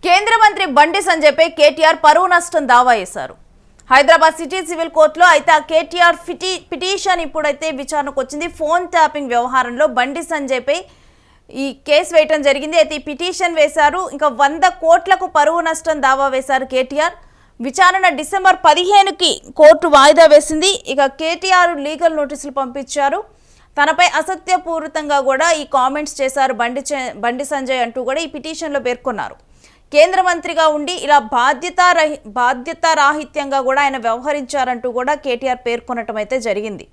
కేంద్ర మంత్రి బండి సంజయ్పై కేటీఆర్ పరువు నష్టం దావా వేశారు. హైదరాబాద్ సిటీ సివిల్ కోర్టులో అయితే ఆ కేటీఆర్ పిటిషన్ ఇప్పుడైతే విచారణకు వచ్చింది. ఫోన్ ట్యాపింగ్ వ్యవహారంలో బండి సంజయ్పై ఈ కేసు వేయటం జరిగింది. అయితే ఈ పిటిషన్ వేశారు. ఇంకా 100 కోట్లకు పరువు నష్టం దావా వేశారు కేటీఆర్. విచారణ డిసెంబర్ 15కి కోర్టు వాయిదా వేసింది. ఇక కేటీఆర్ లీగల్ నోటీసులు పంపించారు. తనపై అసత్యపూరితంగా కూడా ఈ కామెంట్స్ చేశారు బండి సంజయ్ అంటూ కూడా ఈ పిటిషన్లో పేర్కొన్నారు. కేంద్ర మంత్రిగా ఉండి ఇలా బాధ్యతారాహిత్యంగా కూడా ఆయన వ్యవహరించారంటూ కూడా కేటీఆర్ పేర్కొనటం అయితే జరిగింది.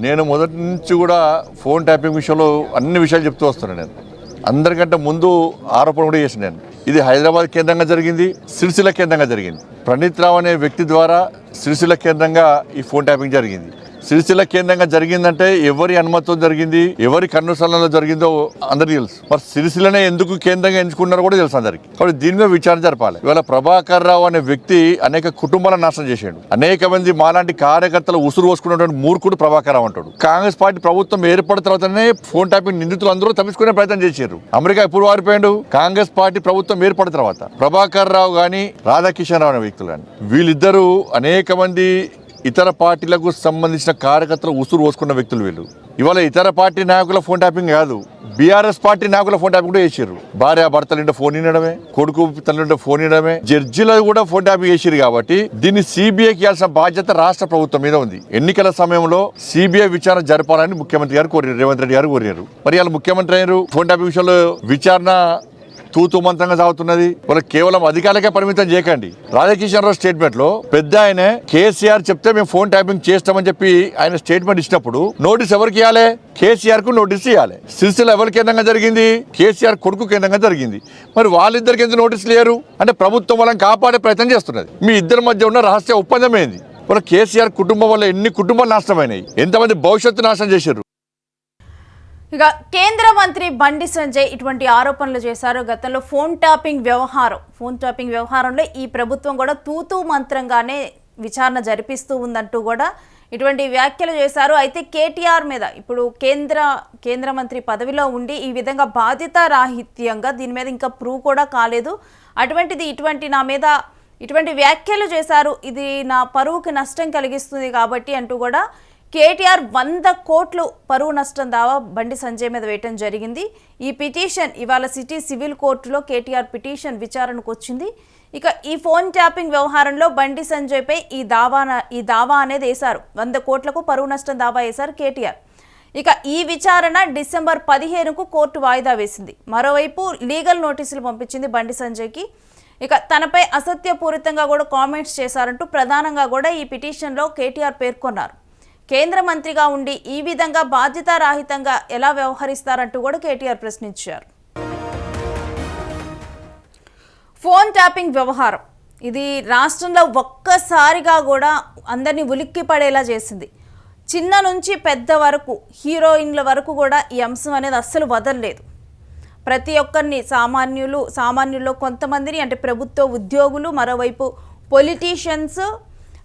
నేను మొదటి నుంచి కూడా ఫోన్ ట్యాపింగ్ విషయంలో అన్ని విషయాలు చెప్తూ వస్తున్నాను. నేను అందరికంటే ముందు ఆరోపణ కూడా చేసిన నేను ఇది హైదరాబాద్ కేంద్రంగా జరిగింది, సిరిసిల్ల కేంద్రంగా జరిగింది. ప్రణీత్ రావు అనే వ్యక్తి ద్వారా సిరిసిల్ల కేంద్రంగా ఈ ఫోన్ ట్యాపింగ్ జరిగింది. సిరిసిల్ల కేంద్రంగా జరిగిందంటే ఎవరి అనుమతితో జరిగింది, ఎవరి కన్నుసరణలో జరిగిందో అందరికీ తెలుసు. మరి సిరిసిల్లనే ఎందుకు కేంద్రంగా ఎంచుకున్నారో కూడా తెలుసు అందరికి. కాబట్టి దీని మీద విచారణ జరపాలి. ఇవాళ ప్రభాకర్ రావు అనే వ్యక్తి అనేక కుటుంబాలను నాశనం చేశాడు. అనేక మంది మాలాంటి కార్యకర్తలు ఉసురు పోసుకున్నటువంటి మూర్ఖుడు ప్రభాకర్ రావు అంటాడు. కాంగ్రెస్ పార్టీ ప్రభుత్వం ఏర్పడిన తర్వాతనే ఫోన్ ట్యాపింగ్ నిందితులు అందరూ తప్పించుకునే ప్రయత్నం చేశారు. అమెరికా ఎప్పుడు వారిపోయాడు? కాంగ్రెస్ పార్టీ ప్రభుత్వం ఏర్పడిన తర్వాత. ప్రభాకర్ రావు గాని రాధాకిషన్ రావు అనే వ్యక్తులు కానీ వీళ్ళిద్దరూ అనేక మంది ఇతర పార్టీలకు సంబంధించిన కార్యకర్తలు ఉసురు పోసుకున్న వ్యక్తులు వీళ్ళు. ఇవాళ ఇతర పార్టీ నాయకుల ఫోన్ ట్యాపింగ్ కాదు, బీఆర్ఎస్ పార్టీ నాయకుల ఫోన్ ట్యాపింగ్ కూడా చేసారు. భార్య భర్తలు ఫోన్ వినడమే, కొడుకు తల్లి ఫోన్ వినడమే, జడ్జిలు కూడా ఫోన్ ట్యాపింగ్ చేసారు. కాబట్టి దీన్ని సిబిఐకి ఇవ్వాల్సిన బాధ్యత రాష్ట్ర ప్రభుత్వం మీద ఉంది. ఎన్నికల సమయంలో సిబిఐ విచారణ జరపాలని ముఖ్యమంత్రి గారు కోరారు, రేవంత్ రెడ్డి గారు కోరారు. మరి వాళ్ళ ముఖ్యమంత్రి అయ్యారు. ఫోన్ ట్యాపింగ్ విషయంలో విచారణ తూతూ మంత్రంగా సాగుతున్నది. వాళ్ళకి కేవలం అధికారులకే పరిమితం చేయకండి. రాధాకిషన్ రావు స్టేట్మెంట్ లో పెద్ద ఆయన కేసీఆర్ చెప్తే మేము ఫోన్ ట్యాపింగ్ చేస్తామని చెప్పి ఆయన స్టేట్మెంట్ ఇచ్చినప్పుడు నోటీస్ ఎవరికి ఇవ్వాలి? కేసీఆర్ కు నోటీస్ ఇవ్వాలి. సిరిసిల్ల ఎవరి కేంద్రంగా జరిగింది? కేసీఆర్ కొడుకు కేంద్రంగా జరిగింది. మరి వాళ్ళిద్దరికి ఎందుకు నోటీసులు లేరు? అంటే ప్రభుత్వం వాళ్ళని కాపాడే ప్రయత్నం చేస్తున్నది. మీ ఇద్దరి మధ్య ఉన్న రహస్య ఒప్పందం ఏంది? వాళ్ళ కేసీఆర్ కుటుంబం వల్ల ఎన్ని కుటుంబాలు నాశనమైనాయి, ఎంతమంది భవిష్యత్తు నాశనం చేశారు. ఇక కేంద్ర మంత్రి బండి సంజయ్ ఇటువంటి ఆరోపణలు చేశారు. గతంలో ఫోన్ ట్యాపింగ్ వ్యవహారంలో ఈ ప్రభుత్వం కూడా తూతూ మంత్రంగానే విచారణ జరిపిస్తూ ఉందంటూ కూడా ఇటువంటి వ్యాఖ్యలు చేశారు. అయితే కేటీఆర్ మీద ఇప్పుడు కేంద్ర మంత్రి పదవిలో ఉండి ఈ విధంగా బాధ్యతారాహిత్యంగా దీని మీద ఇంకా ప్రూవ్ కూడా కాలేదు. ఇటువంటి వ్యాఖ్యలు చేశారు. ఇది నా పరువుకి నష్టం కలిగిస్తుంది కాబట్టి అంటూ కూడా కేటీఆర్ 100 కోట్లు పరువు నష్టం దావా బండి సంజయ్ మీద వేయటం జరిగింది. ఈ పిటిషన్ ఇవాళ సిటీ సివిల్ కోర్టులో కేటీఆర్ పిటిషన్ విచారణకు వచ్చింది. ఇక ఈ ఫోన్ ట్యాపింగ్ వ్యవహారంలో బండి సంజయ్పై ఈ దావా అనేది వేశారు. 100 కోట్లకు పరువు నష్టం దావా వేశారు కేటీఆర్. ఇక ఈ విచారణ డిసెంబర్ 15కు కోర్టు వాయిదా వేసింది. మరోవైపు లీగల్ నోటీసులు పంపించింది బండి సంజయ్కి. ఇక తనపై అసత్యపూరితంగా కూడా కామెంట్స్ చేశారంటూ ప్రధానంగా కూడా ఈ పిటిషన్లో కేటీఆర్ పేర్కొన్నారు. కేంద్ర మంత్రిగా ఉండి ఈ విధంగా బాధ్యతారాహితంగా ఎలా వ్యవహరిస్తారంటూ కూడా కేటీఆర్ ప్రశ్నించారు. ఫోన్ ట్యాపింగ్ వ్యవహారం ఇది రాష్ట్రంలో ఒక్కసారిగా కూడా అందరినీ ఉలిక్కి పడేలా చేసింది. చిన్న నుంచి పెద్ద వరకు హీరోయిన్ల వరకు కూడా ఈ అంశం అనేది అస్సలు వదలలేదు. ప్రతి ఒక్కరిని సామాన్యుల్లో కొంతమందిని అంటే ప్రభుత్వ ఉద్యోగులు, మరోవైపు పొలిటీషియన్స్,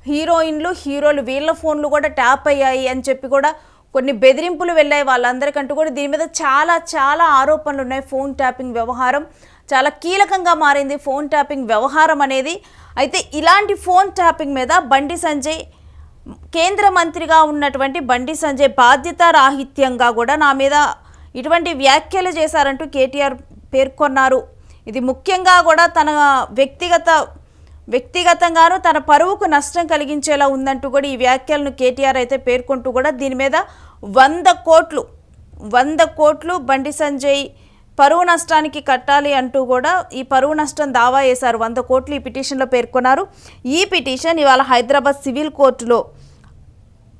హీరోలు వీళ్ళ ఫోన్లు కూడా ట్యాప్ అయ్యాయి అని చెప్పి కూడా కొన్ని బెదిరింపులు వెళ్ళాయి వాళ్ళందరికంటూ కూడా. దీని మీద చాలా ఆరోపణలు ఉన్నాయి. ఫోన్ ట్యాపింగ్ వ్యవహారం చాలా కీలకంగా మారింది ఫోన్ ట్యాపింగ్ వ్యవహారం అనేది. అయితే ఇలాంటి ఫోన్ ట్యాపింగ్ మీద బండి సంజయ్, కేంద్ర మంత్రిగా ఉన్నటువంటి బండి సంజయ్ బాధ్యతారాహిత్యంగా కూడా నా మీద ఇటువంటి వ్యాఖ్యలు చేశారంటూ కేటీఆర్ పేర్కొన్నారు. ఇది ముఖ్యంగా కూడా తన వ్యక్తిగతంగాను తన పరువుకు నష్టం కలిగించేలా ఉందంటూ కూడా ఈ వ్యాఖ్యలను కేటీఆర్ అయితే పేర్కొంటూ కూడా దీని మీద 100 కోట్లు బండి సంజయ్ పరువు నష్టానికి కట్టాలి అంటూ కూడా ఈ పరువు నష్టం దావా వేశారు. 100 కోట్లు ఈ పిటిషన్లో పేర్కొన్నారు. ఈ పిటిషన్ ఇవాళ హైదరాబాద్ సివిల్ కోర్టులో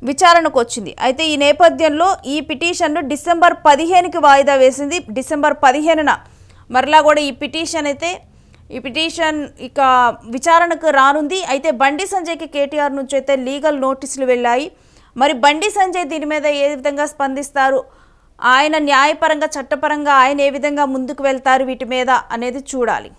విచారణకు వచ్చింది. అయితే ఈ నేపథ్యంలో ఈ పిటిషన్ను డిసెంబర్ 15కి వాయిదా వేసింది. డిసెంబర్ 15న మరలా కూడా ఈ పిటిషన్ ఇక విచారణకు రానుంది. అయితే బండి సంజయ్కి కేటీఆర్ నుంచి అయితే లీగల్ నోటీసులు వెళ్ళాయి. మరి బండి సంజయ్ దీని మీద ఏ విధంగా స్పందిస్తారు, ఆయన న్యాయపరంగా చట్టపరంగా ఆయన ఏ విధంగా ముందుకు వెళ్తారు వీటి మీద అనేది చూడాలి.